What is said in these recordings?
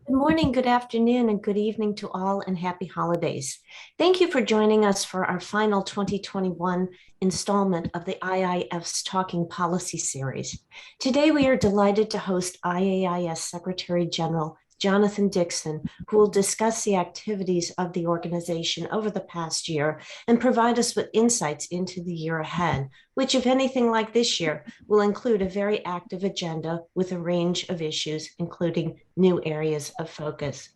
Good morning, good afternoon, and good evening to all, and happy holidays. Thank you for joining us for our final 2021 installment of the IIF's Talking Policy series. Today, we are delighted to host IAIS Secretary General Jonathan Dixon, who will discuss the activities of the organization over the past year and provide us with insights into the year ahead, which, if anything like this year, will include a very active agenda with a range of issues, including new areas of focus.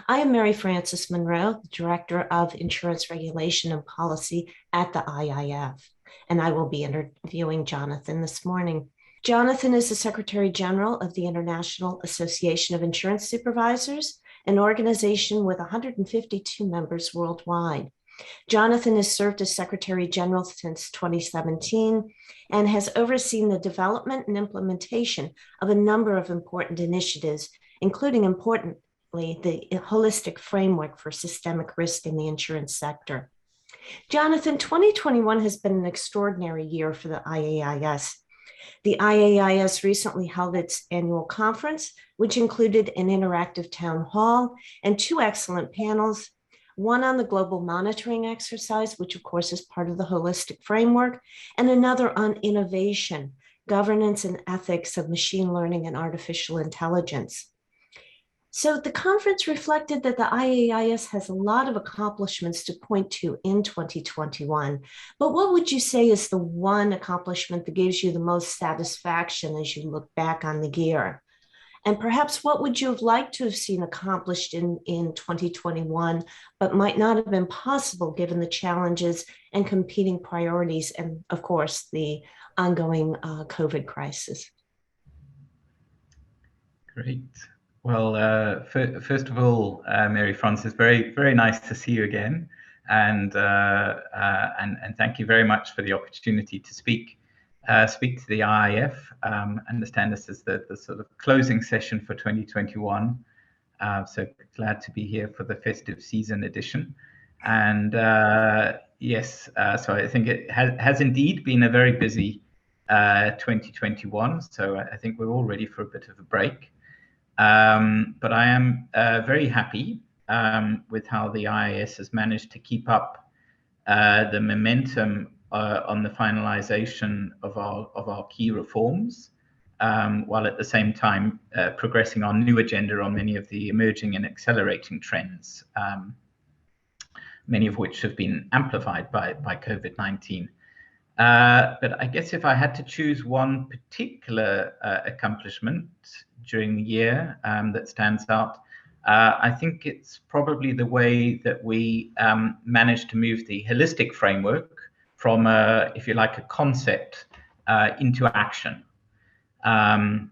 I am Mary Frances Monroe, Director of Insurance Regulation and Policy at the IIF, and I will be interviewing Jonathan this morning. Jonathan is the Secretary General of the International Association of Insurance Supervisors, an organization with 152 members worldwide. Jonathan has served as Secretary General since 2017 and has overseen the development and implementation of a number of important initiatives, including importantly the holistic framework for systemic risk in the insurance sector. Jonathan, 2021 has been an extraordinary year for the IAIS. The IAIS recently held its annual conference, which included an interactive town hall and two excellent panels, one on the global monitoring exercise, which of course is part of the holistic framework, and another on innovation, governance and ethics of machine learning and artificial intelligence. So the conference reflected that the IAIS has a lot of accomplishments to point to in 2021. But what would you say is the one accomplishment that gives you the most satisfaction as you look back on the year? And perhaps what would you have liked to have seen accomplished in 2021, but might not have been possible given the challenges and competing priorities, and of course, the ongoing COVID crisis? Great. Well, first of all, Mary Frances, very nice to see you again, and thank you very much for the opportunity to speak to the IIF. Understand this is the sort of closing session for 2021, so glad to be here for the festive season edition. And yes, so I think it has indeed been a very busy 2021. So I think we're all ready for a bit of a break. But I am very happy with how the IIS has managed to keep up the momentum on the finalization of our key reforms, while at the same time progressing our new agenda on many of the emerging and accelerating trends, many of which have been amplified by COVID-19. But I guess if I had to choose one particular accomplishment during the year that stands out, I think it's probably the way that we managed to move the holistic framework from, if you like, a concept into action. And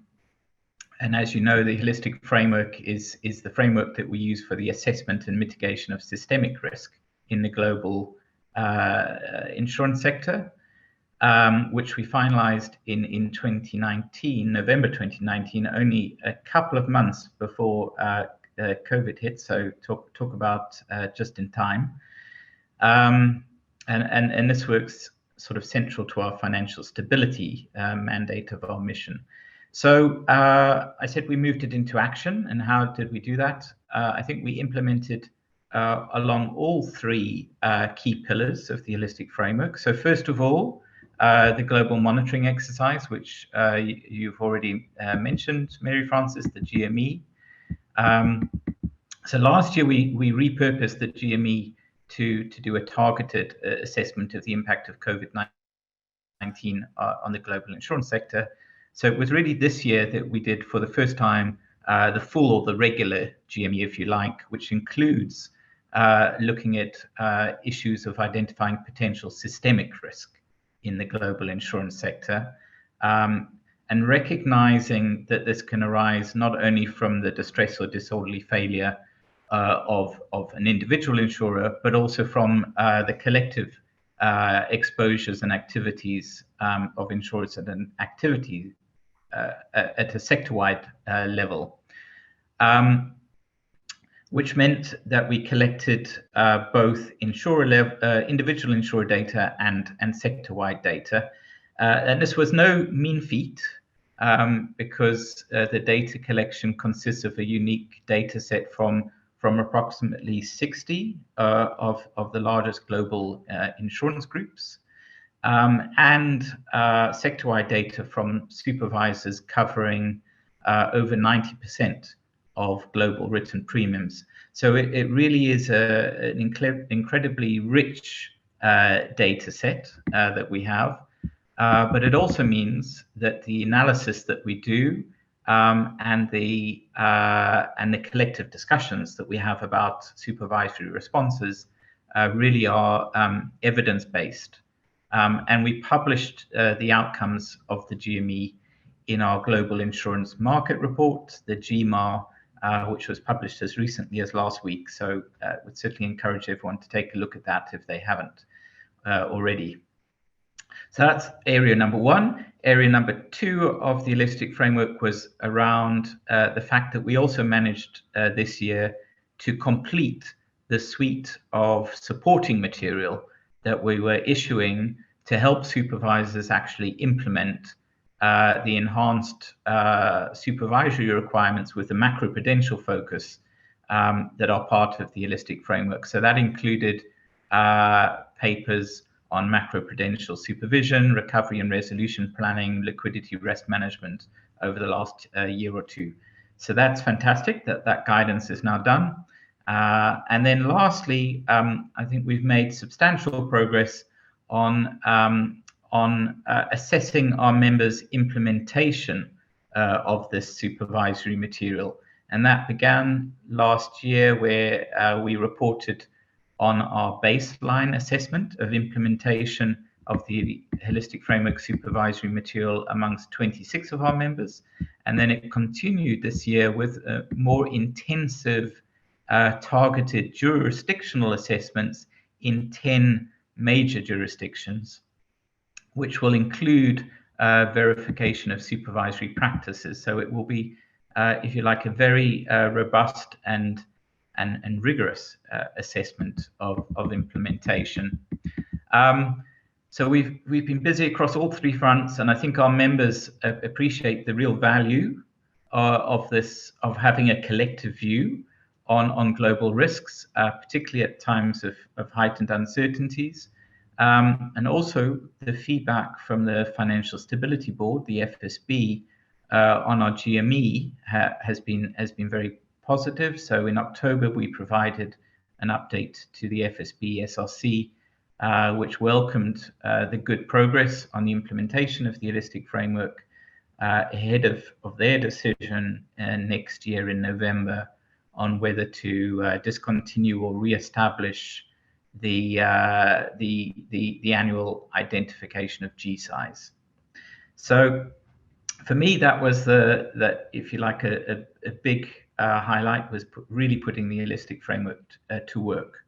as you know, the holistic framework is the framework that we use for the assessment and mitigation of systemic risk in the global insurance sector. Which we finalized in 2019, November 2019, only a couple of months before COVID hit. So talk about just in time. And this works sort of central to our financial stability mandate of our mission. So I said we moved it into action. And how did we do that? I think we implemented along all three key pillars of the holistic framework. So first of all, the global monitoring exercise, which you've already mentioned, Mary Frances, the GME. So last year we repurposed the GME to do a targeted assessment of the impact of COVID-19 on the global insurance sector. So it was really this year that we did for the first time the full or the regular GME, if you like, which includes looking at issues of identifying potential systemic risk in the global insurance sector, and recognizing that this can arise not only from the distress or disorderly failure of an individual insurer, but also from the collective exposures and activities of insurers at an activity at a sector-wide level. Which meant that we collected both individual insurer data and sector-wide data. And this was no mean feat. because the data collection consists of a unique data set from approximately 60 of the largest global insurance groups, and sector-wide data from supervisors covering over 90% of global written premiums. So it really is an incredibly rich data set that we have. But it also means that the analysis that we do and the collective discussions that we have about supervisory responses really are evidence-based. And we published the outcomes of the GME in our Global Insurance Market Report, the GMAR, which was published as recently as last week. So would certainly encourage everyone to take a look at that if they haven't already. So that's area number one. Area number two of the holistic framework was around the fact that we also managed this year to complete the suite of supporting material that we were issuing to help supervisors actually implement the enhanced supervisory requirements with the macroprudential focus that are part of the holistic framework. So that included papers on macroprudential supervision, recovery and resolution planning, liquidity risk management over the last year or two. So that's fantastic that guidance is now done. And then lastly, I think we've made substantial progress on assessing our members' implementation of this supervisory material. And that began last year, where we reported on our baseline assessment of implementation of the holistic framework supervisory material amongst 26 of our members. And then it continued this year with more intensive targeted jurisdictional assessments in 10 major jurisdictions, which will include verification of supervisory practices. So it will be, if you like, a very robust and rigorous assessment of implementation. So we've been busy across all three fronts, and I think our members appreciate the real value of having a collective view on global risks, particularly at times of heightened uncertainties, and also the feedback from the Financial Stability Board, the FSB, on our GME has been very positive. So in October, we provided an update to the FSB SRC, which welcomed the good progress on the implementation of the holistic framework ahead of their decision next year in November on whether to discontinue or re-establish the annual identification of G size. So for me, that was if you like, a big highlight was really putting the holistic framework to work.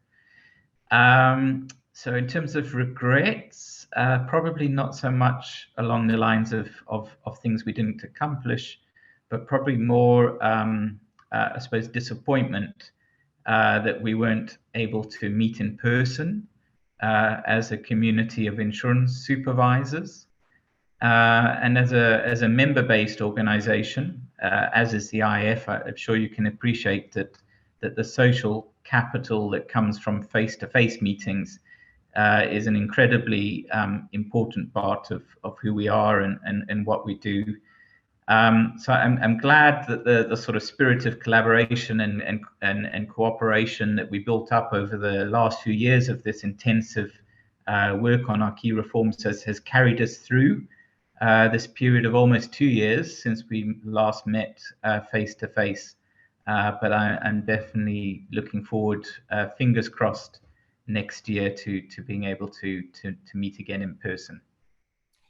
So in terms of regrets, probably not so much along the lines of things we didn't accomplish, but probably more, I suppose, disappointment that we weren't able to meet in person as a community of insurance supervisors. And as a member-based organization, as is the IIF, I'm sure you can appreciate that the social capital that comes from face-to-face meetings is an incredibly important part of who we are and what we do. So I'm glad that the sort of spirit of collaboration and cooperation that we built up over the last few years of this intensive work on our key reforms has carried us through this period of almost 2 years since we last met face to face. But I'm definitely looking forward, fingers crossed, next year to being able to meet again in person.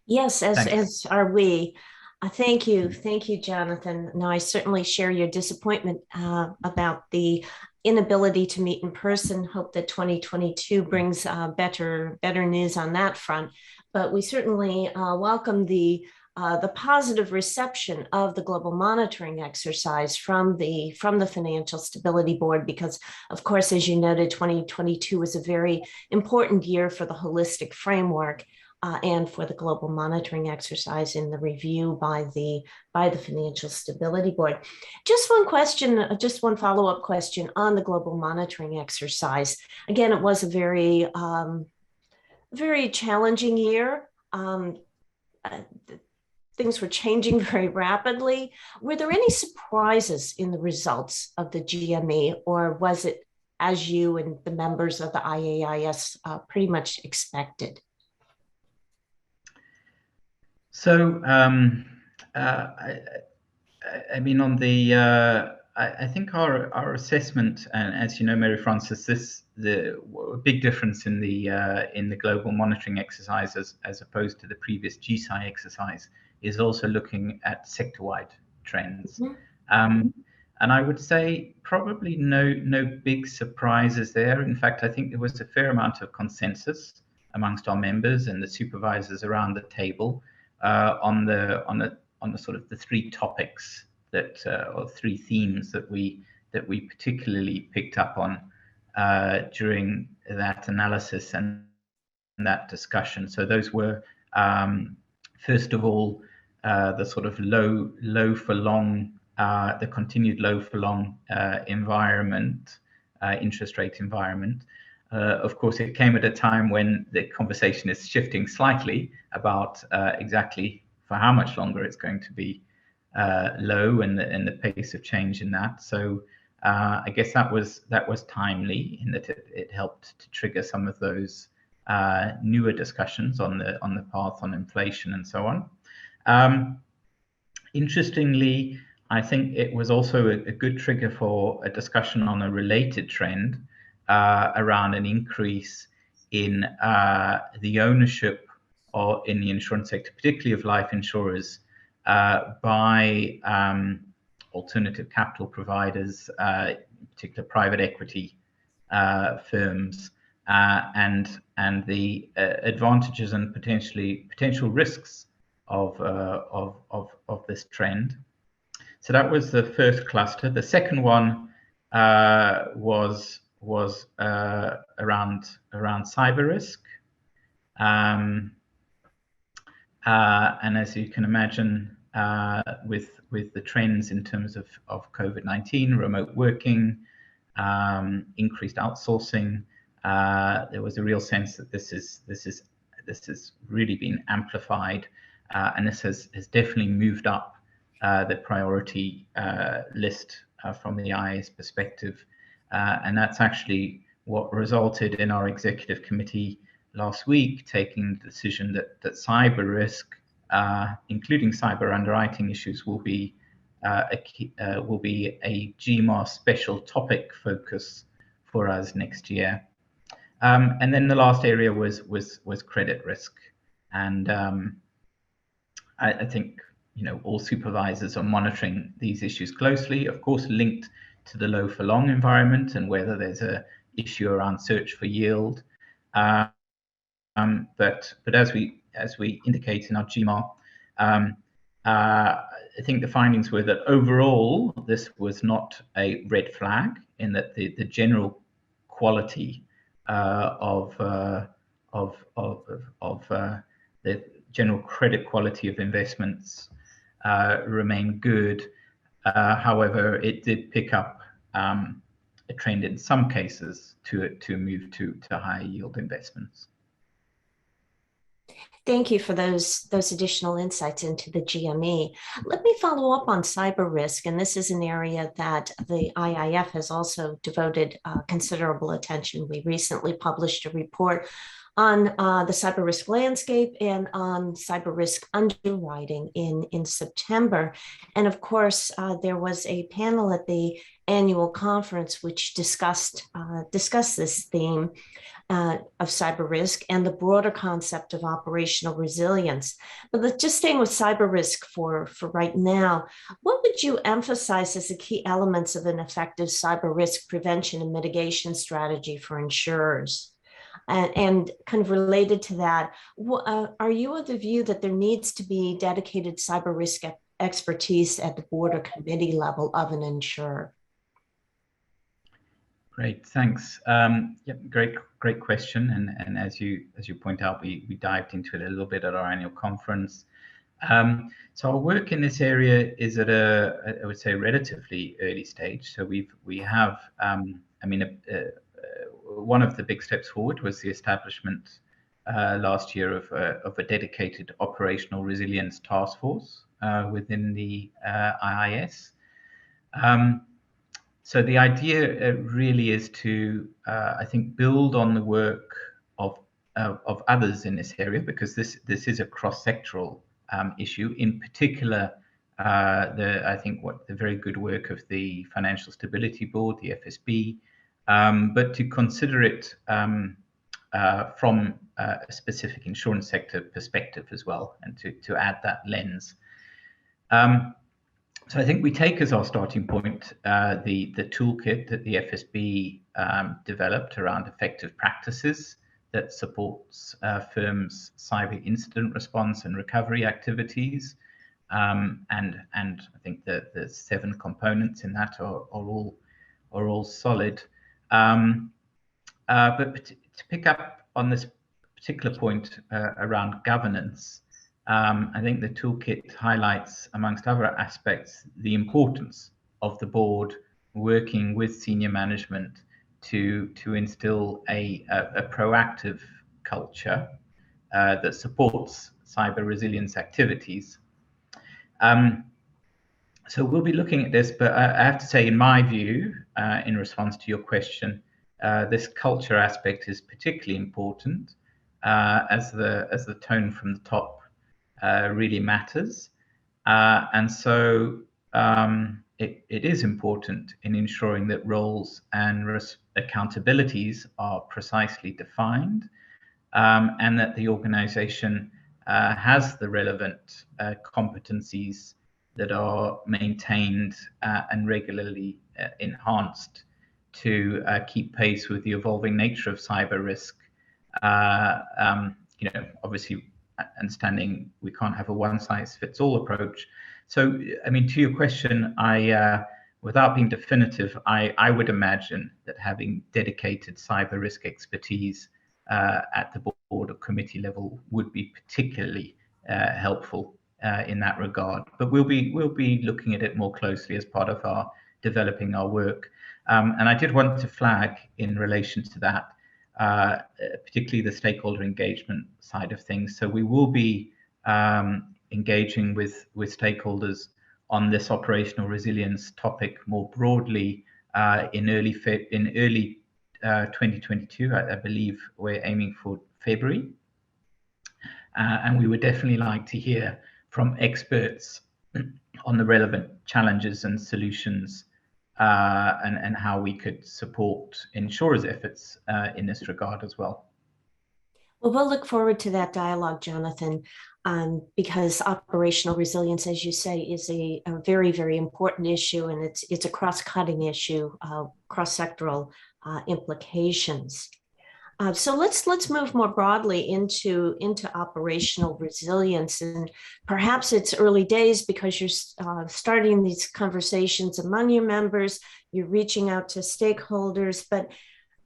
Yes, as are we. Thank you, Jonathan. Now, I certainly share your disappointment about the inability to meet in person. Hope that 2022 brings better news on that front. But we certainly welcome the positive reception of the global monitoring exercise from the Financial Stability Board, because, of course, as you noted, 2022 was a very important year for the holistic framework. and for the global monitoring exercise in the review by the Financial Stability Board. Just one question, just one follow-up question on the global monitoring exercise. Again, it was a very challenging year. Things were changing very rapidly. Were there any surprises in the results of the GME, or was it, as you and the members of the IAIS pretty much expected? So, I mean, on the, I think our assessment, and as you know, Mary Frances, the big difference in the global monitoring exercise as opposed to the previous GSI exercise is also looking at sector-wide trends. Mm-hmm. And I would say probably no big surprises there. In fact, I think there was a fair amount of consensus amongst our members and the supervisors around the table on the sort of the three topics that or three themes that we particularly picked up on during that analysis and that discussion. So those were first of all the sort of low for long, the continued low for long environment, interest rate environment. Of course, it came at a time when the conversation is shifting slightly about exactly for how much longer it's going to be low and the pace of change in that. So I guess that was timely in that it helped to trigger some of those newer discussions on the path on inflation and so on. Interestingly, I think it was also a good trigger for a discussion on a related trend around an increase in the ownership or in the insurance sector, particularly of life insurers, by alternative capital providers, in particular private equity firms, and the advantages and potential risks of this trend. So that was the first cluster. The second one was around cyber risk. And as you can imagine, with the trends in terms of COVID-19, remote working, increased outsourcing, there was a real sense that this has really been amplified, and this has definitely moved up the priority list from the IAIS perspective, and that's actually what resulted in our executive committee last week taking the decision that cyber risk, including cyber underwriting issues, will be a GMAR special topic focus for us next year. And then the last area was credit risk, and I think all supervisors are monitoring these issues closely, of course linked to the low for long environment and whether there's a issue around search for yield. But as we indicate in our GMAR, I think the findings were that overall this was not a red flag, in that the general quality of the general credit quality of investments remained good. However, it did pick up a trend in some cases to move to higher yield investments. Thank you for those additional insights into the GME. Let me follow up on cyber risk, and this is an area that the IIF has also devoted considerable attention. We recently published a report on the cyber risk landscape and on cyber risk underwriting in September. And of course, there was a panel at the annual conference which discussed this theme of cyber risk and the broader concept of operational resilience. But just staying with cyber risk for right now, what would you emphasize as the key elements of an effective cyber risk prevention and mitigation strategy for insurers? And kind of related to that, are you of the view that there needs to be dedicated cyber risk expertise at the board or committee level of an insurer? Great, thanks. Great question. And as you point out, we dived into it a little bit at our annual conference. So our work in this area is at I would say, relatively early stage. So we have, one of the big steps forward was the establishment last year of a dedicated operational resilience task force within the IIS. So the idea really is to, I think, build on the work of others in this area, because this is a cross-sectoral issue. In particular, I think the very good work of the Financial Stability Board, the FSB, but to consider it from a specific insurance sector perspective as well, and to add that lens. So I think we take as our starting point the toolkit that the FSB developed around effective practices that supports firms' cyber incident response and recovery activities. And I think the 7 components in that are all solid. But to pick up on this particular point around governance, I think the toolkit highlights, amongst other aspects, the importance of the board working with senior management to instill a proactive culture that supports cyber resilience activities. So we'll be looking at this, but I have to say, in my view, in response to your question, this culture aspect is particularly important as the tone from the top really matters. And so it is important in ensuring that roles and accountabilities are precisely defined, and that the organization has the relevant competencies that are maintained and regularly enhanced to keep pace with the evolving nature of cyber risk. Obviously, understanding we can't have a one-size-fits-all approach. So, I mean, to your question, without being definitive, I would imagine that having dedicated cyber risk expertise at the board or committee level would be particularly helpful in that regard. But we'll be looking at it more closely as part of our developing our work. And I did want to flag in relation to that, particularly the stakeholder engagement side of things. So we will be engaging with stakeholders on this operational resilience topic more broadly in early 2022. I believe we're aiming for February. And we would definitely like to hear from experts on the relevant challenges and solutions, and how we could support insurers' efforts in this regard as well. Well, we'll look forward to that dialogue, Jonathan, because operational resilience, as you say, is a very, very important issue, and it's a cross-cutting issue, cross-sectoral implications. So let's move more broadly into operational resilience, and perhaps it's early days because you're starting these conversations among your members, you're reaching out to stakeholders, but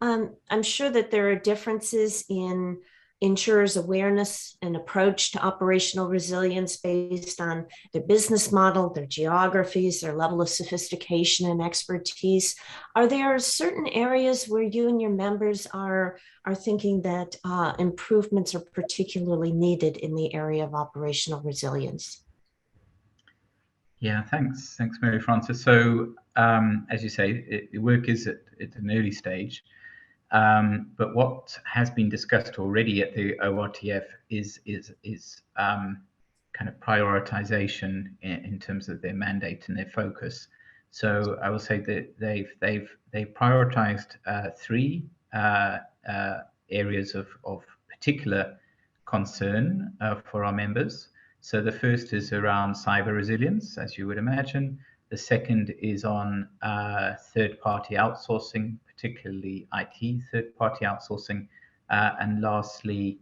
I'm sure that there are differences in insurers' awareness and approach to operational resilience based on their business model, their geographies, their level of sophistication and expertise. Are there certain areas where you and your members are thinking that improvements are particularly needed in the area of operational resilience? Yeah, thanks, Mary Frances. So, as you say, the work is at an early stage. But what has been discussed already at the ORTF is kind of prioritization in terms of their mandate and their focus. So I will say that they've prioritized 3 areas of particular concern for our members. So the first is around cyber resilience, as you would imagine. The second is on third-party outsourcing, particularly IT third-party outsourcing. And lastly,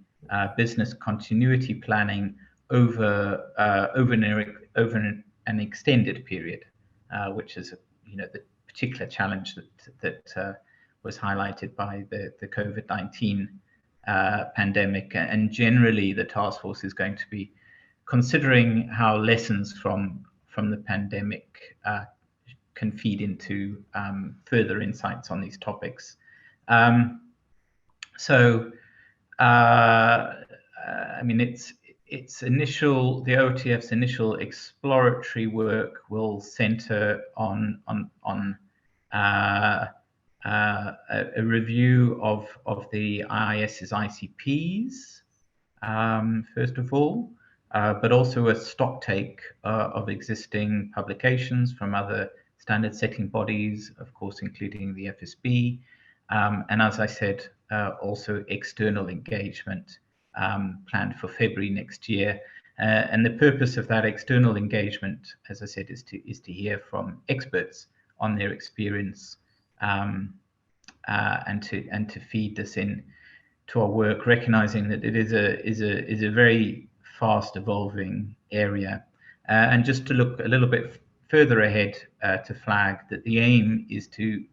business continuity planning over an extended period, which is the particular challenge that was highlighted by the COVID-19 pandemic. And generally, the task force is going to be considering how lessons from the pandemic can feed into further insights on these topics. I mean, the OTF's initial exploratory work will center on a review of the IIS's ICPs, first of all, but also a stock take of existing publications from other standard setting bodies, of course, including the FSB. And as I said, also external engagement planned for February next year. And the purpose of that external engagement, as I said, is to hear from experts on their experience and to feed this in to our work, recognizing that it is a very fast evolving area. And just to look a little bit further ahead, to flag that the aim is to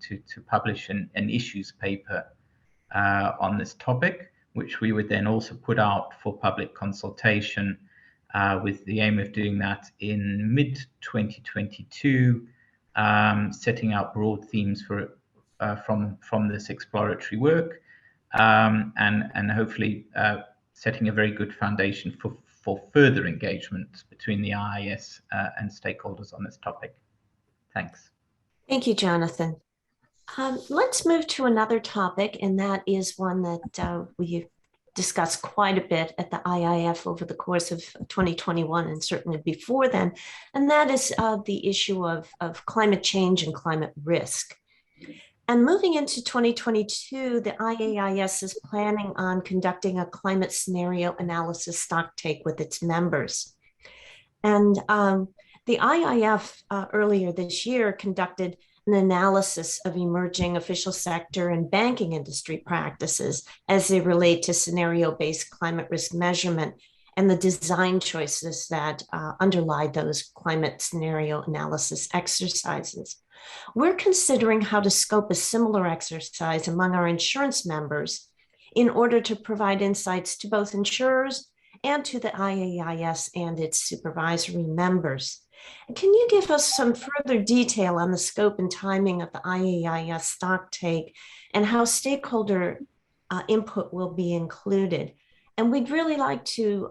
publish an issues paper on this topic, which we would then also put out for public consultation, with the aim of doing that in mid-2022, setting out broad themes for from this exploratory work, and hopefully setting a very good foundation for further engagement between the IIS and stakeholders on this topic. Thanks. Thank you, Jonathan. Let's move to another topic, and that is one that we discussed quite a bit at the IIF over the course of 2021 and certainly before then, and that is the issue of climate change and climate risk. And moving into 2022, the IAIS is planning on conducting a climate scenario analysis stock take with its members. And the IIF earlier this year conducted an analysis of emerging official sector and banking industry practices as they relate to scenario-based climate risk measurement and the design choices that underlie those climate scenario analysis exercises. We're considering how to scope a similar exercise among our insurance members in order to provide insights to both insurers and to the IAIS and its supervisory members. Can you give us some further detail on the scope and timing of the IAIS stock take and how stakeholder input will be included? And we'd really like to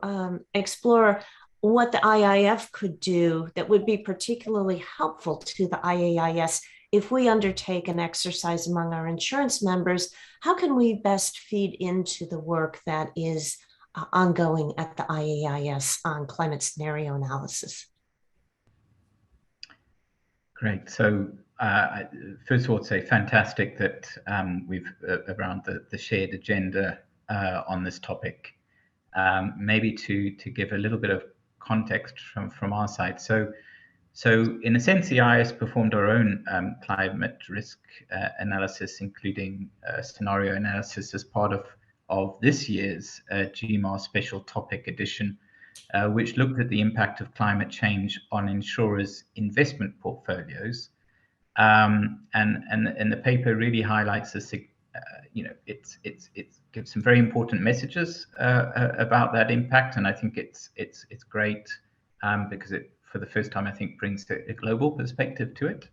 explore what the IIF could do that would be particularly helpful to the IAIS if we undertake an exercise among our insurance members. How can we best feed into the work that is ongoing at the IAIS on climate scenario analysis? Great. So first of all, I'd say fantastic that we've around the shared agenda on this topic. Maybe to give a little bit of context from our side. So in a sense, the IIS performed our own climate risk analysis, including scenario analysis as part of this year's GMAR special topic edition, which looked at the impact of climate change on insurers' investment portfolios. And the paper really highlights the it gives some very important messages about that impact, and I think it's great because it, for the first time, I think brings a global perspective to it,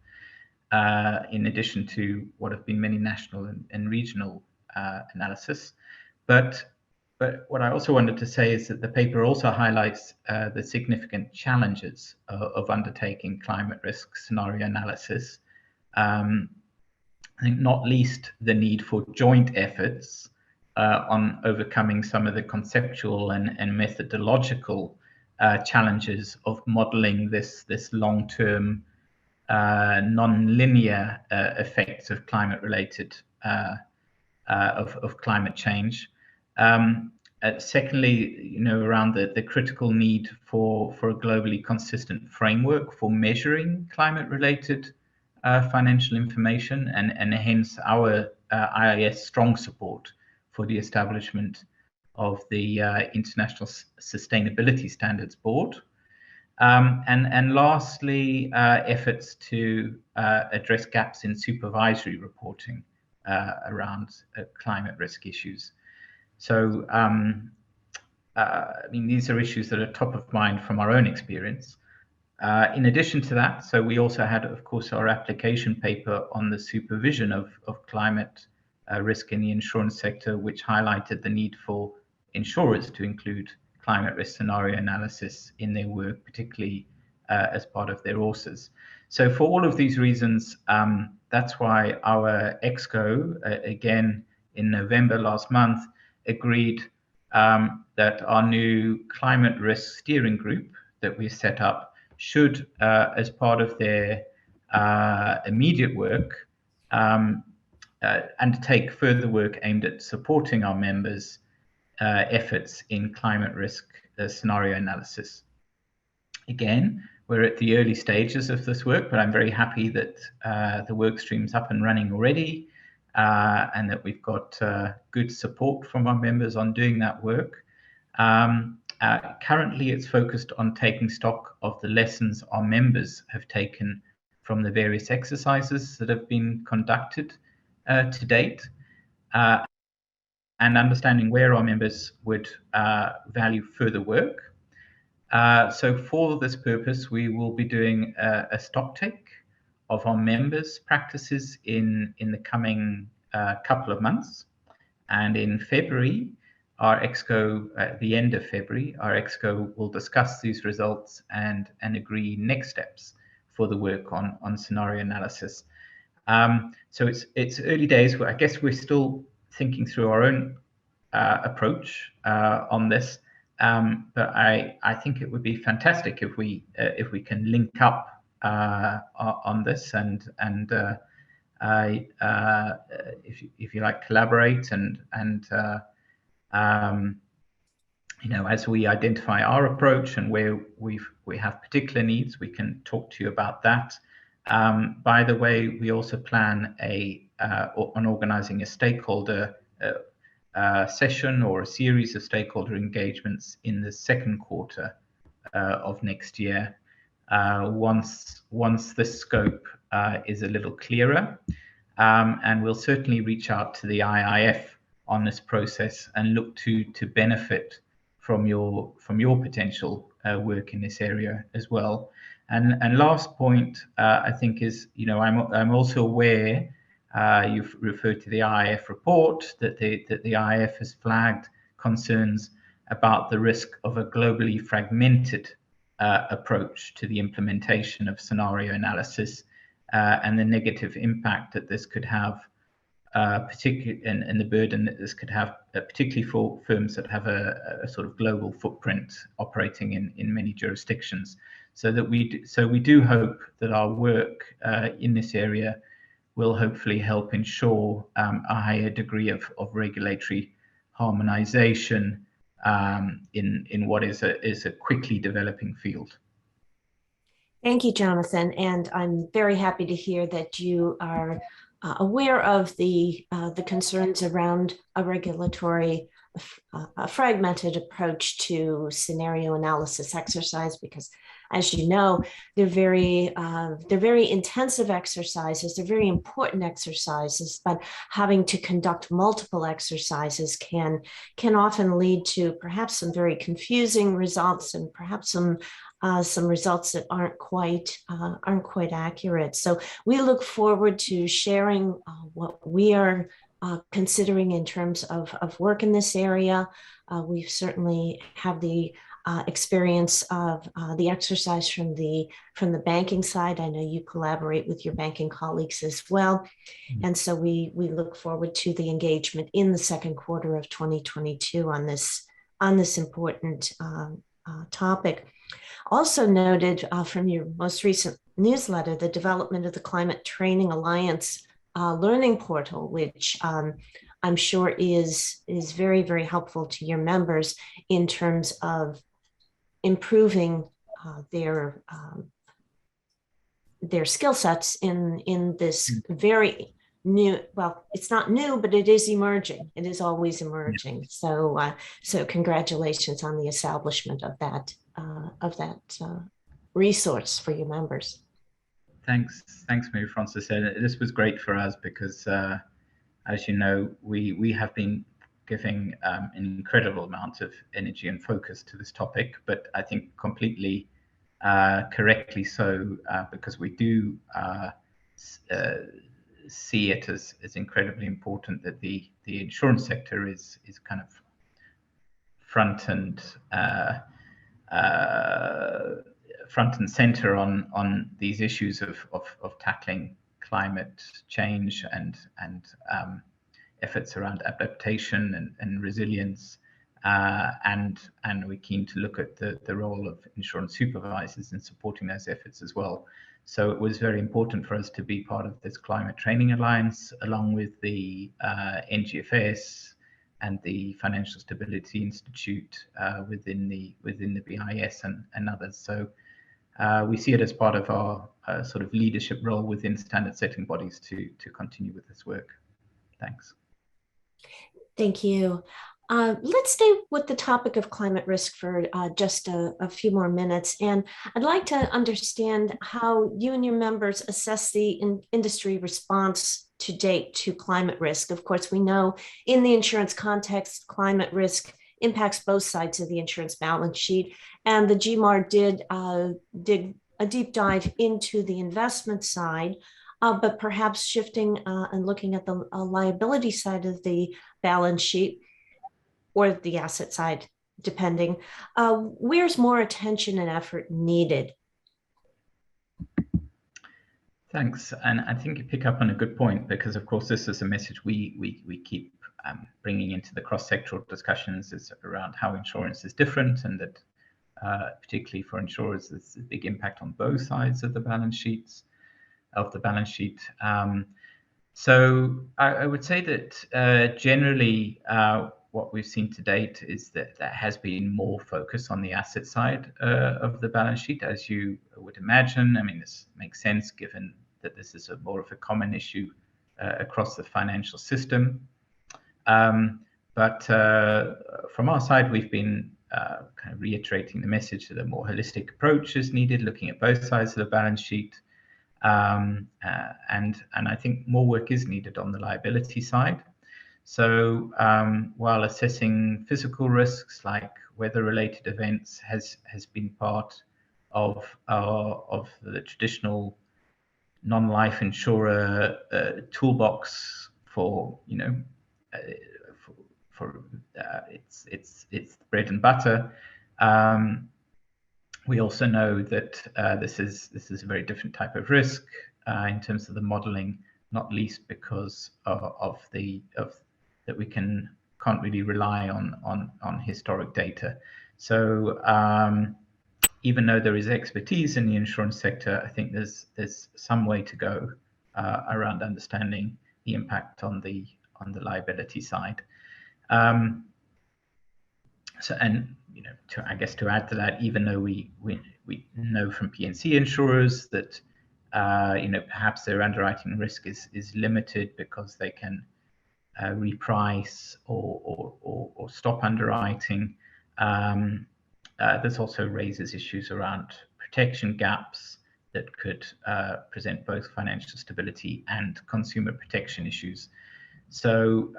in addition to what have been many national and regional analysis. But what I also wanted to say is that the paper also highlights the significant challenges of undertaking climate risk scenario analysis. I think not least the need for joint efforts on overcoming some of the conceptual and methodological challenges of modeling this long-term non-linear effects of climate-related of climate change. Secondly, around the critical need for a globally consistent framework for measuring climate-related financial information, and hence our IIS strong support for the establishment of the International Sustainability Standards Board. And lastly, efforts to address gaps in supervisory reporting around climate risk issues. So, I mean, these are issues that are top of mind from our own experience. In addition to that, so we also had, of course, our application paper on the supervision of climate risk in the insurance sector, which highlighted the need for insurers to include climate risk scenario analysis in their work, particularly as part of their ORSAs. So for all of these reasons, that's why our EXCO, again, in November last month, agreed that our new climate risk steering group that we set up should, as part of their immediate work, undertake further work aimed at supporting our members' efforts in climate risk scenario analysis. Again, we're at the early stages of this work, but I'm very happy that the work stream's up and running already, and that we've got good support from our members on doing that work. Currently, it's focused on taking stock of the lessons our members have taken from the various exercises that have been conducted to date, and understanding where our members would value further work. So for this purpose, we will be doing a stock take of our members' practices in the coming couple of months. And in February, our EXCO, at the end of February, our EXCO will discuss these results and agree next steps for the work on scenario analysis. So it's early days. I guess we're still thinking through our own approach on this. But I think it would be fantastic if we can link up on this and if you like, collaborate and you know, as we identify our approach and where we have particular needs, we can talk to you about that. By the way, we also plan on organizing a stakeholder session or a series of stakeholder engagements in the second quarter of next year, once the scope is a little clearer, and we'll certainly reach out to the IIF on this process and look to benefit from your potential work in this area as well. And last point, I think, is, you know, I'm also aware, you've referred to the IIF report, that the IIF has flagged concerns about the risk of a globally fragmented approach to the implementation of scenario analysis, and the negative impact that this could have, particularly, and the burden that this could have, particularly for firms that have a sort of global footprint operating in many jurisdictions. So we do hope that our work in this area will hopefully help ensure a higher degree of regulatory harmonization in what is a quickly developing field. Thank you, Jonathan. And I'm very happy to hear that you are aware of the concerns around a regulatory, a fragmented approach to scenario analysis exercise, because, as you know, they're very intensive exercises. They're very important exercises, but having to conduct multiple exercises can often lead to perhaps some very confusing results and perhaps some results that aren't quite accurate. So we look forward to sharing what we are considering in terms of work in this area. We certainly have the experience of the exercise from the banking side. I know you collaborate with your banking colleagues as well. And so we look forward to the engagement in the second quarter of 2022 on this important topic. Also noted from your most recent newsletter, the development of the Climate Training Alliance learning portal, which I'm sure is very, very helpful to your members in terms of improving their skill sets in this very new, well, it's not new, but it is emerging. It is always emerging. So congratulations on the establishment of that resource for your members. Thanks, Mary Frances. This was great for us because as you know, we have been giving an incredible amount of energy and focus to this topic, but I think completely correctly so, because we do see it as incredibly important that the insurance sector is kind of front and center on these issues of tackling climate change and efforts around adaptation and resilience, and we're keen to look at the role of insurance supervisors in supporting those efforts as well. So it was very important for us to be part of this Climate Training Alliance, along with the NGFS and the Financial Stability Institute within the IAIS and others. So we see it as part of our sort of leadership role within standard setting bodies to continue with this work. Thanks. Thank you. Let's stay with the topic of climate risk for just a few more minutes. And I'd like to understand how you and your members assess the industry response to date to climate risk. Of course, we know in the insurance context, climate risk impacts both sides of the insurance balance sheet. And the GMAR did a deep dive into the investment side, but perhaps shifting and looking at the liability side of the balance sheet, or the asset side, depending. Where's more attention and effort needed? Thanks. And I think you pick up on a good point, because of course this is a message we keep bringing into the cross-sectoral discussions, is around how insurance is different, and that particularly for insurers, there's a big impact on both sides of the balance sheet. So I would say that generally what we've seen to date is that there has been more focus on the asset side of the balance sheet, as you would imagine. I mean, this makes sense given that this is more of a common issue across the financial system. But from our side, we've been kind of reiterating the message that a more holistic approach is needed, looking at both sides of the balance sheet. And I think more work is needed on the liability side. So while assessing physical risks like weather-related events has been part of the traditional non-life insurer toolbox for it's bread and butter, we also know that this is a very different type of risk in terms of the modeling, not least because of that we can't really rely on historic data. So even though there is expertise in the insurance sector, I think there's some way to go around understanding the impact on the liability side. So, and I guess to add to that, even though we know from P&C insurers that perhaps their underwriting risk is limited because they can reprice or stop underwriting, this also raises issues around protection gaps that could present both financial stability and consumer protection issues. So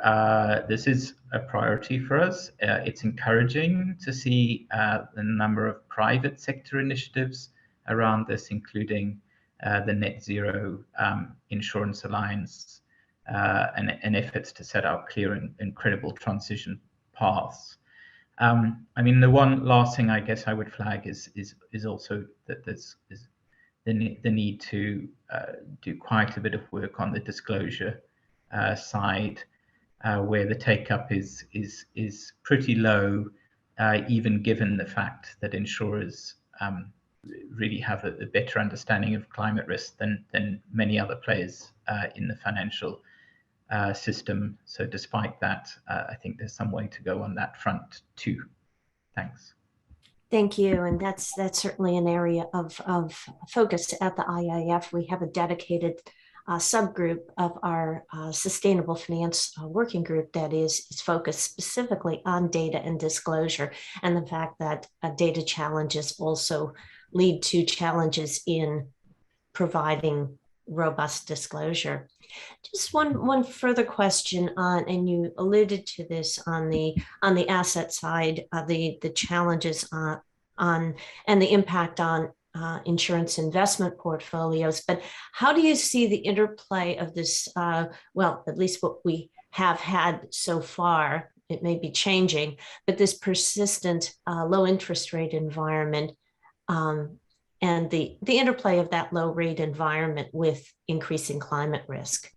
this is a priority for us. It's encouraging to see the number of private sector initiatives around this, including the Net Zero Insurance Alliance and efforts to set out clear and credible transition paths. I mean, the one last thing I guess I would flag is also that there's the need to do quite a bit of work on the disclosure side, where the take-up is pretty low, even given the fact that insurers really have a better understanding of climate risk than many other players in the financial system. So despite that, I think there's some way to go on that front too. Thanks. Thank you. And that's certainly an area of focus at the IIF. We have a dedicated subgroup of our sustainable finance working group that is focused specifically on data and disclosure, and the fact that data challenges also lead to challenges in providing robust disclosure. Just one further question on, and you alluded to this on the asset side, the challenges on and the impact on insurance investment portfolios. But how do you see the interplay of this? Well, at least what we have had so far. It may be changing, but this persistent low interest rate environment um, and the interplay of that low rate environment with increasing climate risk.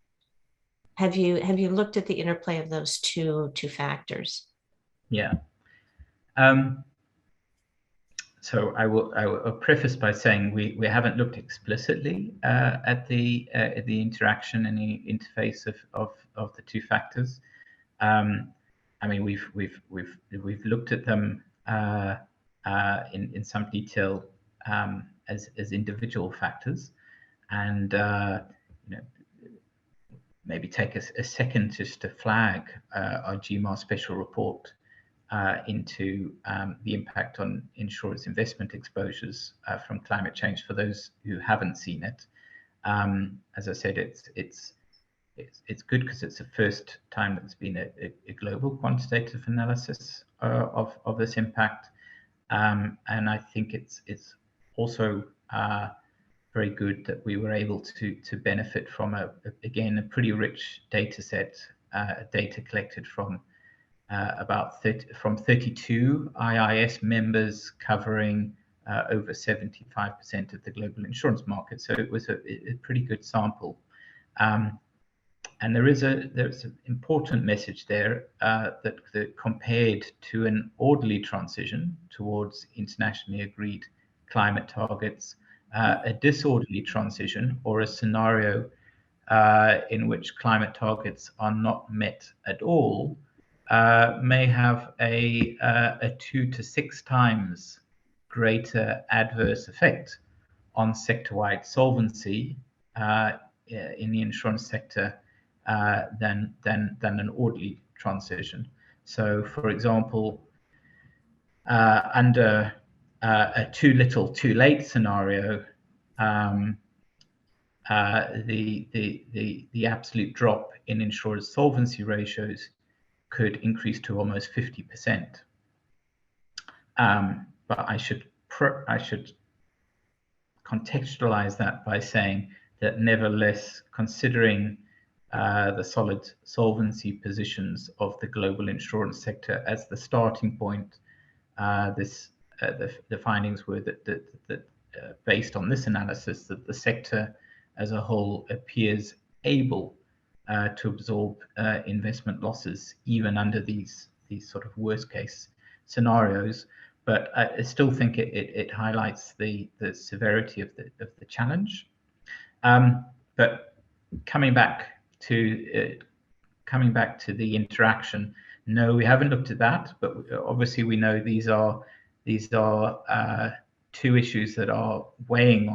Have you looked at the interplay of those two factors? Yeah. So I will preface by saying we haven't looked explicitly at the interaction and the interface of the two factors. I mean, we've looked at them in some detail as individual factors, and maybe take a second just to flag our GMAR special report into the impact on insurers' investment exposures from climate change for those who haven't seen it. As I said, it's good because it's the first time that there's been a global quantitative analysis of this impact, and I think it's also very good that we were able to benefit from again a pretty rich data set, data collected from from 32 IIS members covering over 75% of the global insurance market. So it was a pretty good sample. And there's an important message there that compared to an orderly transition towards internationally agreed climate targets, a disorderly transition or a scenario in which climate targets are not met at all may have a 2 to 6 times greater adverse effect on sector-wide solvency in the insurance sector than an orderly transition. So, for example, under a too little, too late scenario, the absolute drop in insurers' solvency ratios could increase to almost 50%. But I should contextualize that by saying that nevertheless, considering the solid solvency positions of the global insurance sector as the starting point, the findings were that based on this analysis, that the sector as a whole appears able to absorb investment losses even under these sort of worst case scenarios. But I still think it highlights the severity of the challenge. But coming back to the interaction, no, we haven't looked at that. But obviously, we know these are two issues that are weighing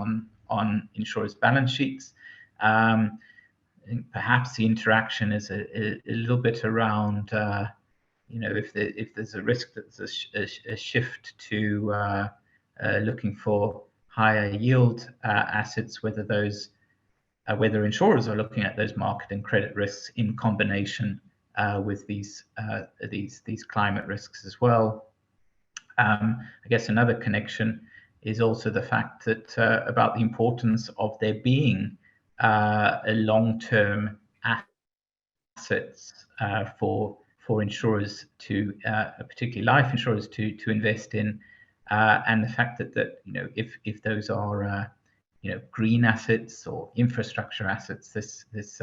on insurers' balance sheets. I think perhaps the interaction is a little bit around, if there's a risk that there's a shift to looking for higher yield assets, whether insurers are looking at those market and credit risks in combination with these climate risks as well. I guess another connection is also the fact that about the importance of there being a long-term assets for insurers to, particularly life insurers, to invest in, and the fact that if those are green assets or infrastructure assets, this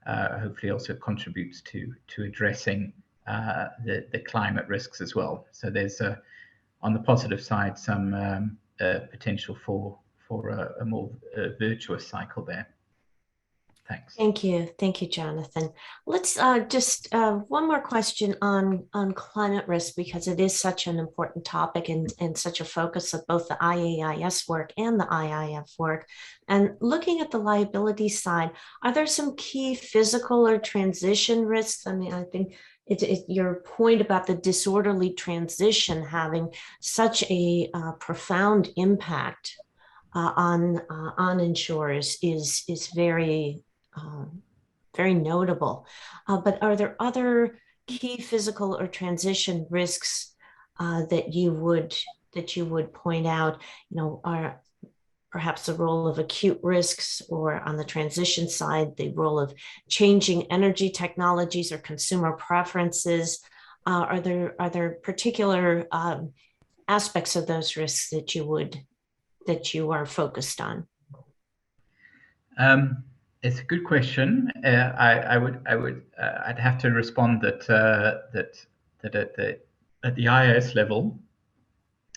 hopefully also contributes to addressing the climate risks as well. So there's on the positive side some potential for a more virtuous cycle there. Thanks. Thank you, Jonathan. Let's just one more question on climate risk, because it is such an important topic and such a focus of both the IAIS work and the IIF work. And looking at the liability side, are there some key physical or transition risks? I mean, I think it's your point about the disorderly transition having such a profound impact on insurers is very very notable. But are there other key physical or transition risks that you would point out? You know, are perhaps the role of acute risks, or on the transition side, the role of changing energy technologies or consumer preferences? Are there particular aspects of those risks that you are focused on? It's a good question. I'd have to respond that at the IAIS level,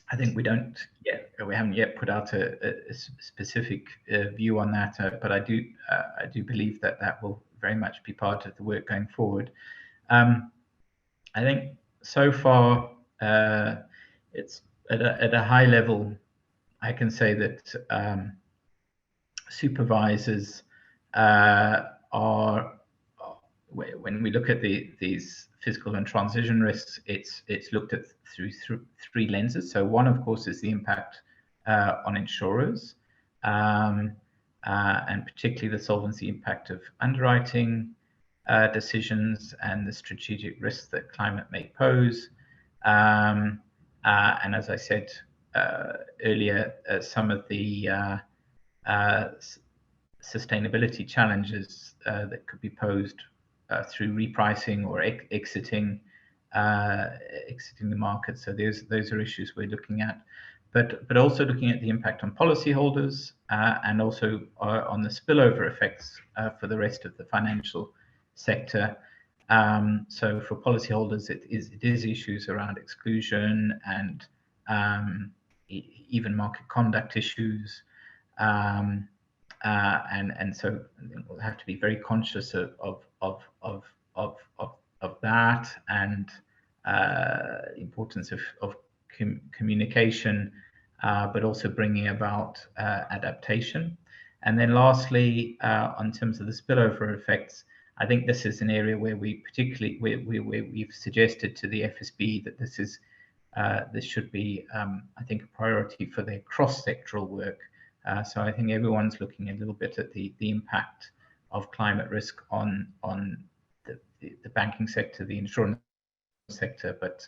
I think we haven't yet put out a specific view on that, but I do believe that will very much be part of the work going forward. I think so far it's at a high level. I can say that supervisors are, when we look at these physical and transition risks, it's looked at through three lenses. So one, of course, is the impact on insurers, and particularly the solvency impact of underwriting decisions and the strategic risks that climate may pose. And as I said earlier, some of the sustainability challenges that could be posed through repricing or exiting the market. So those are issues we're looking at, but also looking at the impact on policyholders and also on the spillover effects for the rest of the financial sector. So for policyholders, it is issues around exclusion and even market conduct issues. And so we'll have to be very conscious of that, and the importance of communication, but also bringing about adaptation. And then lastly, on terms of the spillover effects, I think this is an area where we've suggested to the FSB that this should be, I think, a priority for their cross-sectoral work. So I think everyone's looking a little bit at the impact of climate risk on the banking sector, the insurance sector, but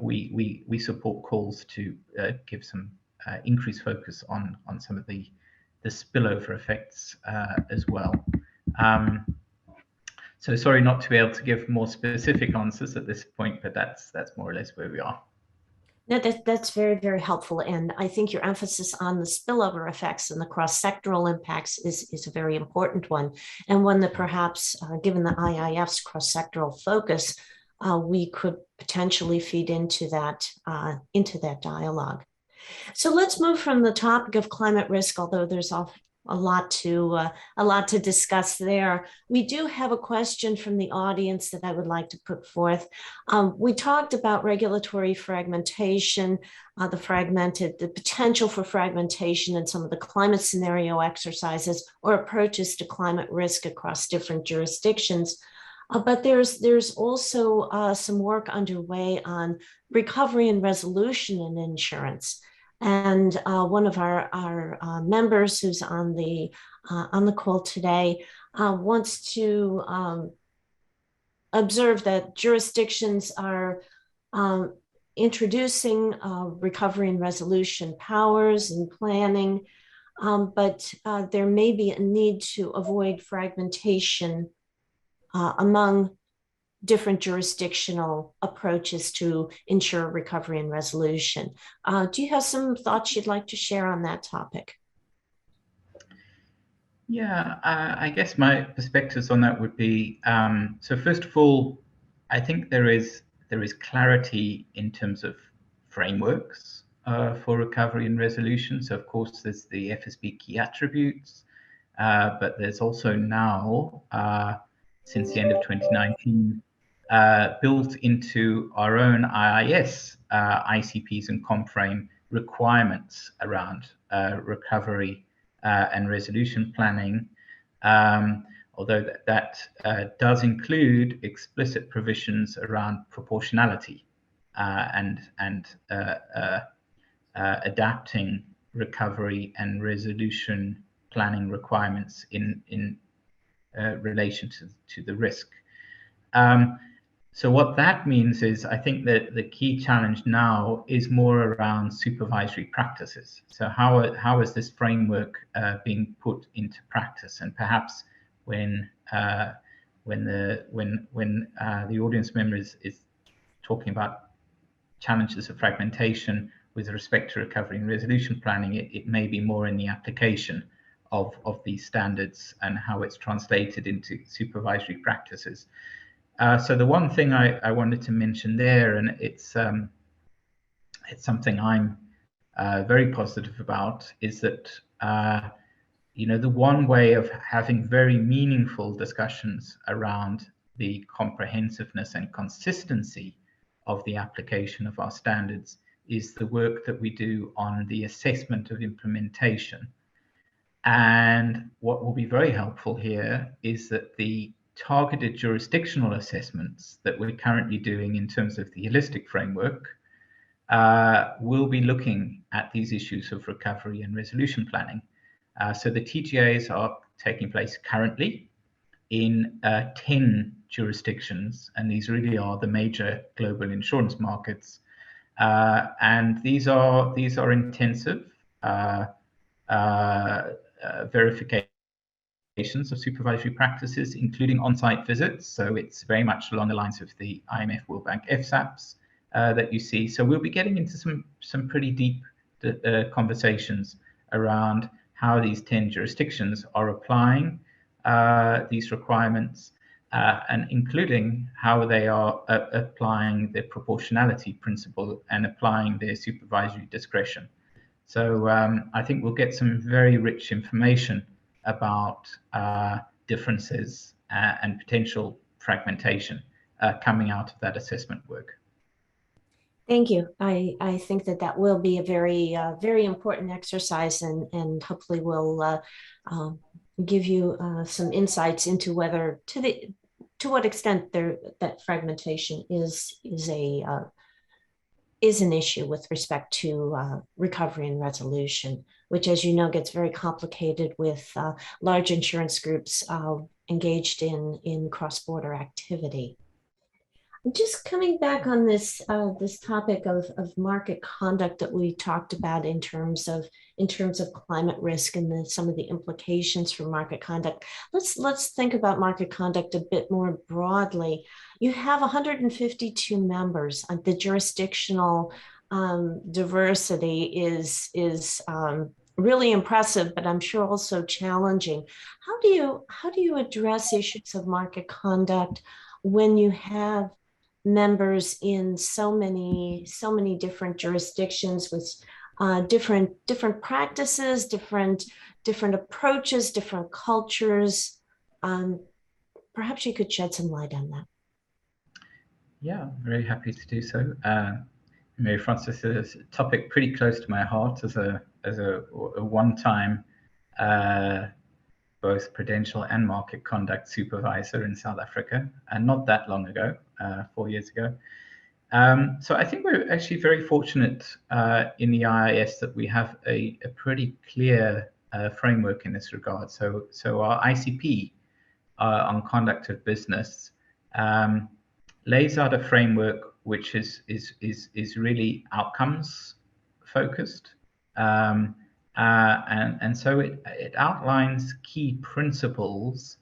we support calls to give some increased focus on some of the spillover effects as well. So sorry not to be able to give more specific answers at this point, but that's more or less where we are. No, that's very, very helpful. And I think your emphasis on the spillover effects and the cross-sectoral impacts is a very important one, and one that perhaps, given the IIF's cross-sectoral focus, we could potentially feed into that dialogue. So let's move from the topic of climate risk, although there's a lot to discuss there. We do have a question from the audience that I would like to put forth. We talked about regulatory fragmentation, the potential for fragmentation in some of the climate scenario exercises or approaches to climate risk across different jurisdictions. But there's also some work underway on recovery and resolution in insurance. And one of our members who's on the call today wants to observe that jurisdictions are introducing recovery and resolution powers and planning, but there may be a need to avoid fragmentation among different jurisdictional approaches to ensure recovery and resolution. Do you have some thoughts you'd like to share on that topic? Yeah, I guess my perspectives on that would be, so first of all, I think there is clarity in terms of frameworks for recovery and resolution. So of course there's the FSB key attributes, but there's also now, since the end of 2019, built into our own IIS ICPs and ComFrame requirements around recovery and resolution planning, although that does include explicit provisions around proportionality and adapting recovery and resolution planning requirements in relation to the risk. So what that means is, I think that the key challenge now is more around supervisory practices. So how is this framework being put into practice? And perhaps when the audience member is talking about challenges of fragmentation with respect to recovery and resolution planning, it may be more in the application of these standards and how it's translated into supervisory practices. So the one thing I wanted to mention there, and it's something I'm very positive about, is that the one way of having very meaningful discussions around the comprehensiveness and consistency of the application of our standards is the work that we do on the assessment of implementation. And what will be very helpful here is that the targeted jurisdictional assessments that we're currently doing in terms of the holistic framework will be looking at these issues of recovery and resolution planning. So the TGAs are taking place currently in 10 jurisdictions, and these really are the major global insurance markets. And these are intensive verifications of supervisory practices, including on-site visits. So it's very much along the lines of the IMF World Bank FSAPs that you see. So we'll be getting into some pretty deep conversations around how these 10 jurisdictions are applying these requirements, and including how they are applying the proportionality principle and applying their supervisory discretion. So I think we'll get some very rich information about differences and potential fragmentation coming out of that assessment work. Thank you. I think that will be a very, very important exercise, and hopefully will give you some insights into whether to what extent that fragmentation is an issue with respect to recovery and resolution, which, as you know, gets very complicated with large insurance groups engaged in cross-border activity. Just coming back on this topic of market conduct that we talked about in terms of climate risk and some of the implications for market conduct. Let's think about market conduct a bit more broadly. You have 152 members. The jurisdictional diversity is really impressive, but I'm sure also challenging. How do you address issues of market conduct when you have members in so many different jurisdictions with different practices, different approaches, different cultures? Perhaps you could shed some light on that. Yeah, very happy to do so. Mary Frances, is a topic pretty close to my heart as a one-time both prudential and market conduct supervisor in South Africa, and not that long ago, 4 years ago. So I think we're actually very fortunate in the IIS that we have a pretty clear framework in this regard. So our ICP on conduct of business lays out a framework which is really outcomes focused. And so it outlines key principles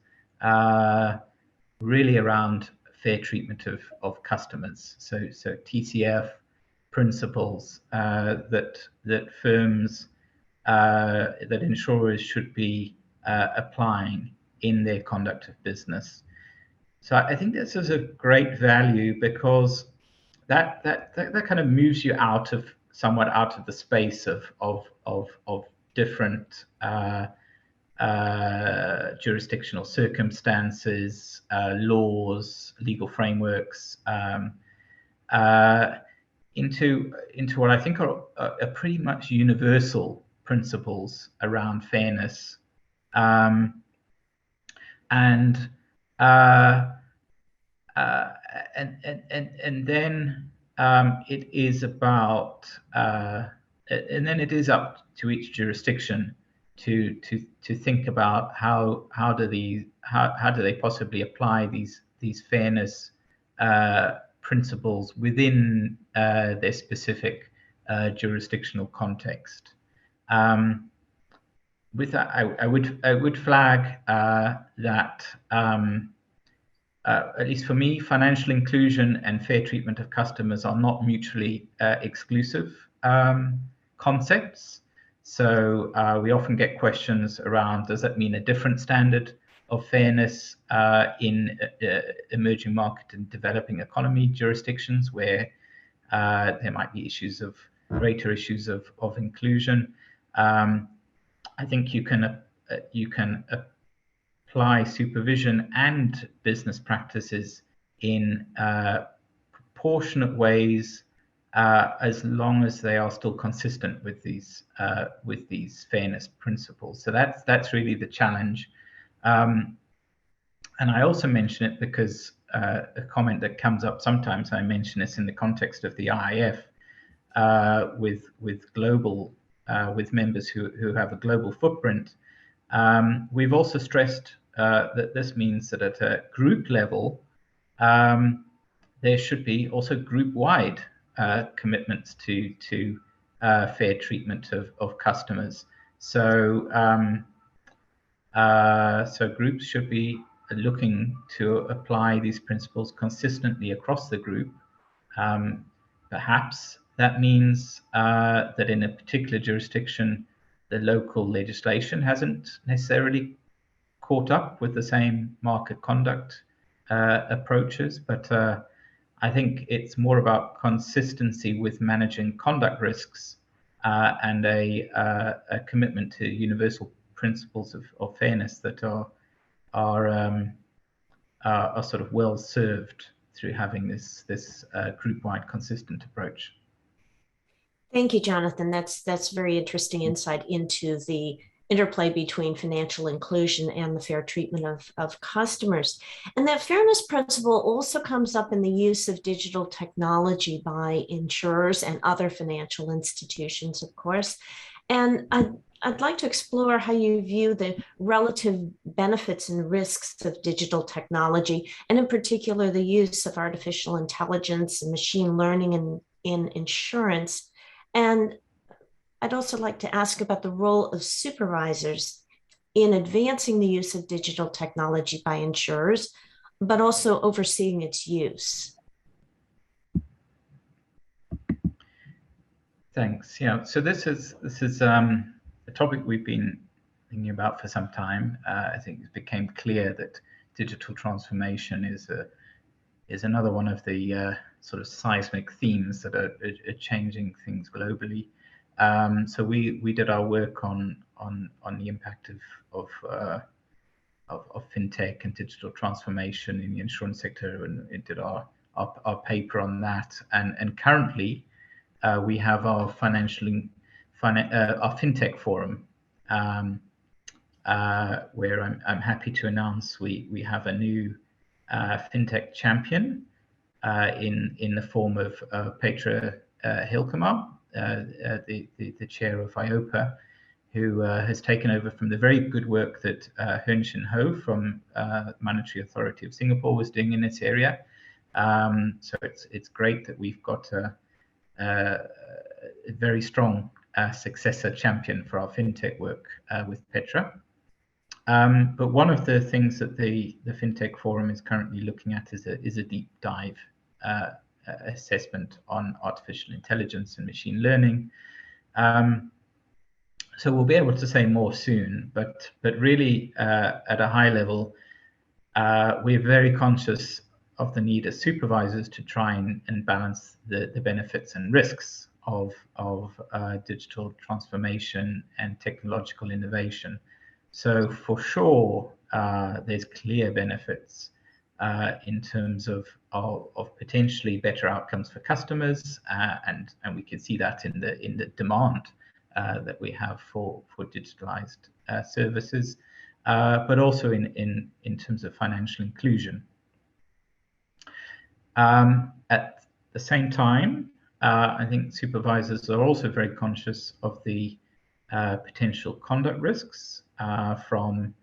really around fair treatment of customers. So TCF principles that firms, that insurers should be applying in their conduct of business. So I think this is a great value, because that kind of moves you somewhat out of the space of different jurisdictional circumstances, laws, legal frameworks, into what I think are pretty much universal principles around fairness, and then it is about and then it is up to each jurisdiction to think about how do they possibly apply these fairness principles within their specific jurisdictional context. With that, I would flag that at least for me, financial inclusion and fair treatment of customers are not mutually exclusive concepts. So we often get questions around, does that mean a different standard of fairness in emerging market and developing economy jurisdictions where there might be greater issues of inclusion? I think you can apply supervision and business practices in proportionate ways as long as they are still consistent with these fairness principles. So that's really the challenge. And I also mention it because a comment that comes up sometimes, I mention this in the context of the IIF with global with members who have a global footprint. We've also stressed that this means that at a group level, there should be also group-wide commitments to fair treatment of customers. So, so groups should be looking to apply these principles consistently across the group. Perhaps that means that in a particular jurisdiction, the local legislation hasn't necessarily caught up with the same market conduct approaches, but I think it's more about consistency with managing conduct risks and a commitment to universal principles of fairness that are sort of well served through having this group-wide consistent approach. Thank you, Jonathan. That's very interesting insight into the interplay between financial inclusion and the fair treatment of customers. And that fairness principle also comes up in the use of digital technology by insurers and other financial institutions, of course. And I'd like to explore how you view the relative benefits and risks of digital technology, and in particular, the use of artificial intelligence and machine learning in insurance. And I'd also like to ask about the role of supervisors in advancing the use of digital technology by insurers, but also overseeing its use. Thanks. Yeah. So this is a topic we've been thinking about for some time. I think it became clear that digital transformation is another one of the sort of seismic themes that are changing things globally. So we did our work on the impact of fintech and digital transformation in the insurance sector, and it did our paper on that. And currently, we have our our fintech forum, where I'm happy to announce we have a new fintech champion in the form of Petra Hilkema, the chair of IOPA, who has taken over from the very good work that Hun Shin Ho from Monetary Authority of Singapore was doing in this area. So it's great that we've got a very strong successor champion for our fintech work with Petra. But one of the things that the FinTech Forum is currently looking at is a deep dive assessment on artificial intelligence and machine learning. So we'll be able to say more soon, but really at a high level, we're very conscious of the need as supervisors to try and balance the benefits and risks of digital transformation and technological innovation. So for sure, there's clear benefits in terms of potentially better outcomes for customers, and we can see that in the demand that we have for digitalized services, but also in terms of financial inclusion. At the same time, I think supervisors are also very conscious of the potential conduct risks from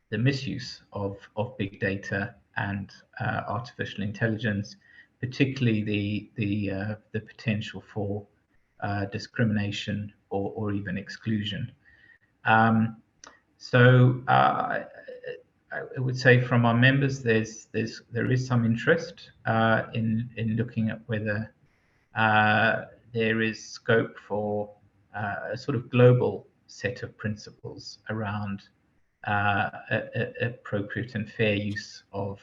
the misuse of big data and artificial intelligence, particularly the potential for discrimination or even exclusion. So I would say from our members, there is some interest in looking at whether there is scope for a sort of global set of principles around appropriate and fair use of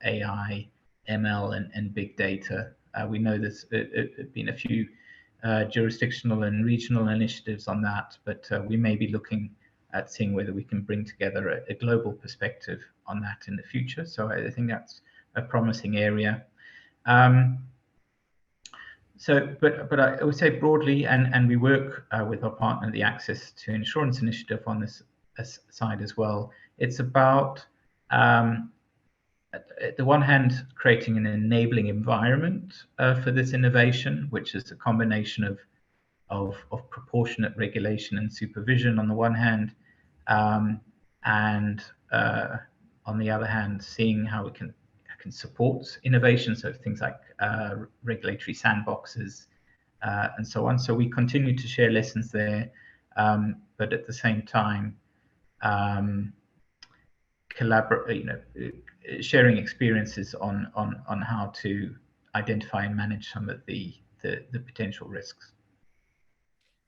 AI, ML, and big data. We know there's been a few jurisdictional and regional initiatives on that, but we may be looking at seeing whether we can bring together a global perspective on that in the future. So I think that's a promising area. But I would say broadly, and we work with our partner, the Access to Insurance Initiative, on this side as well. It's about, at the one hand, creating an enabling environment for this innovation, which is a combination of proportionate regulation and supervision on the one hand, and on the other hand, seeing how we can support innovation, so things like regulatory sandboxes and so on. So we continue to share lessons there, but at the same time, collaborate, sharing experiences on how to identify and manage some of the potential risks.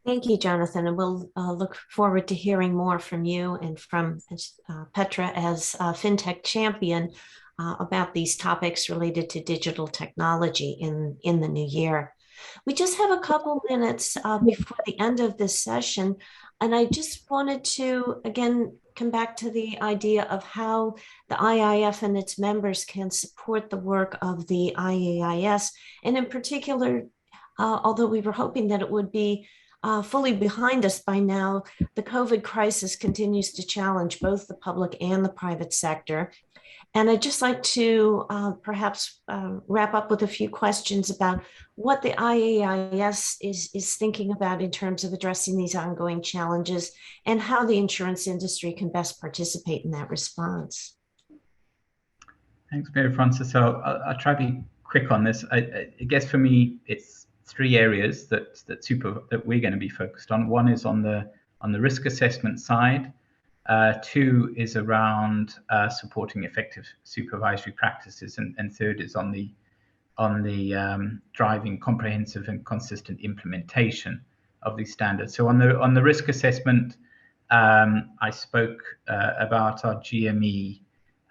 Thank you, Jonathan, and we'll look forward to hearing more from you and from Petra as a FinTech champion about these topics related to digital technology in the new year. We just have a couple minutes before the end of this session, and I just wanted to, again, come back to the idea of how the IIF and its members can support the work of the IAIS, and in particular, although we were hoping that it would be fully behind us by now, the COVID crisis continues to challenge both the public and the private sector. And I'd just like to perhaps wrap up with a few questions about what the IAIS is thinking about in terms of addressing these ongoing challenges and how the insurance industry can best participate in that response. Thanks, Mary Frances. So I'll try to be quick on this. I guess for me, it's three areas that we're going to be focused on. One is on the risk assessment side. Two is around supporting effective supervisory practices, and third is on the driving comprehensive and consistent implementation of these standards. So on the risk assessment, I spoke about our GME,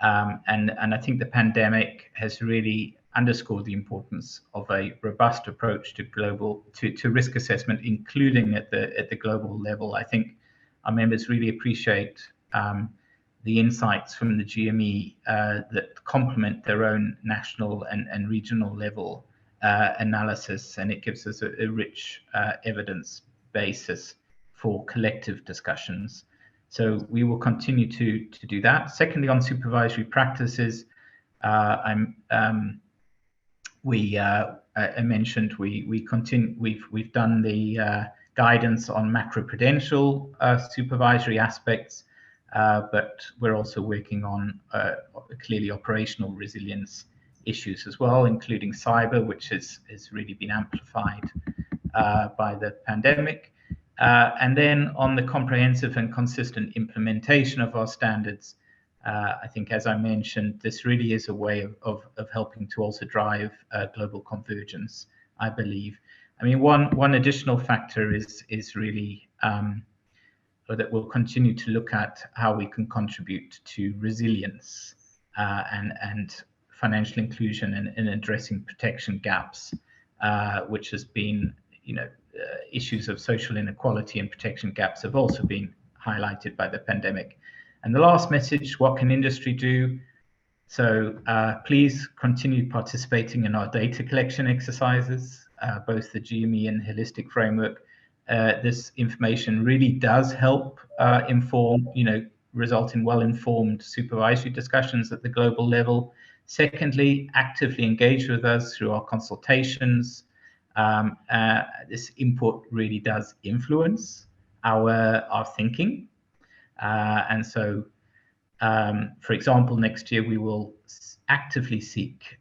and I think the pandemic has really underscored the importance of a robust approach to risk assessment, including at the global level. I think our members really appreciate the insights from the GME that complement their own national and regional level analysis, and it gives us a rich evidence basis for collective discussions. So we will continue to do that. Secondly, on supervisory practices, I mentioned we've done the guidance on macroprudential supervisory aspects, but we're also working on clearly operational resilience issues as well, including cyber, which has really been amplified by the pandemic. And then on the comprehensive and consistent implementation of our standards, I think, as I mentioned, this really is a way of helping to also drive global convergence, I believe. I mean, one additional factor is really that we'll continue to look at how we can contribute to resilience and financial inclusion and addressing protection gaps, which has been, issues of social inequality and protection gaps have also been highlighted by the pandemic. And the last message, what can industry do? So please continue participating in our data collection exercises, both the GME and holistic framework. This information really does help inform, result in well-informed supervisory discussions at the global level. Secondly, actively engage with us through our consultations. This input really does influence our thinking. And so, for example, next year we will actively seek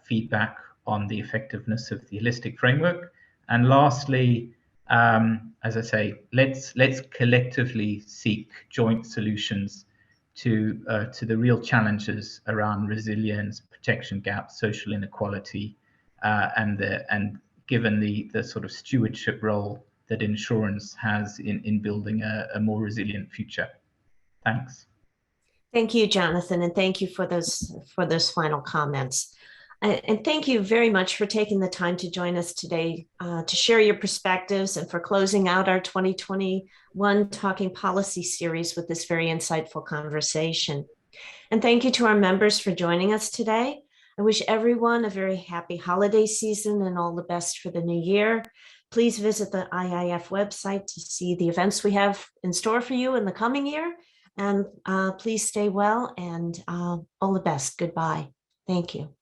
feedback on the effectiveness of the holistic framework. And lastly, as I say, let's collectively seek joint solutions to the real challenges around resilience, protection gaps, social inequality, and given the sort of stewardship role that insurance has in building a more resilient future. Thanks. Thank you, Jonathan, and thank you for those final comments. And thank you very much for taking the time to join us today to share your perspectives and for closing out our 2021 Talking Policy series with this very insightful conversation. And thank you to our members for joining us today. I wish everyone a very happy holiday season and all the best for the new year. Please visit the IIF website to see the events we have in store for you in the coming year. And please stay well and all the best. Goodbye. Thank you.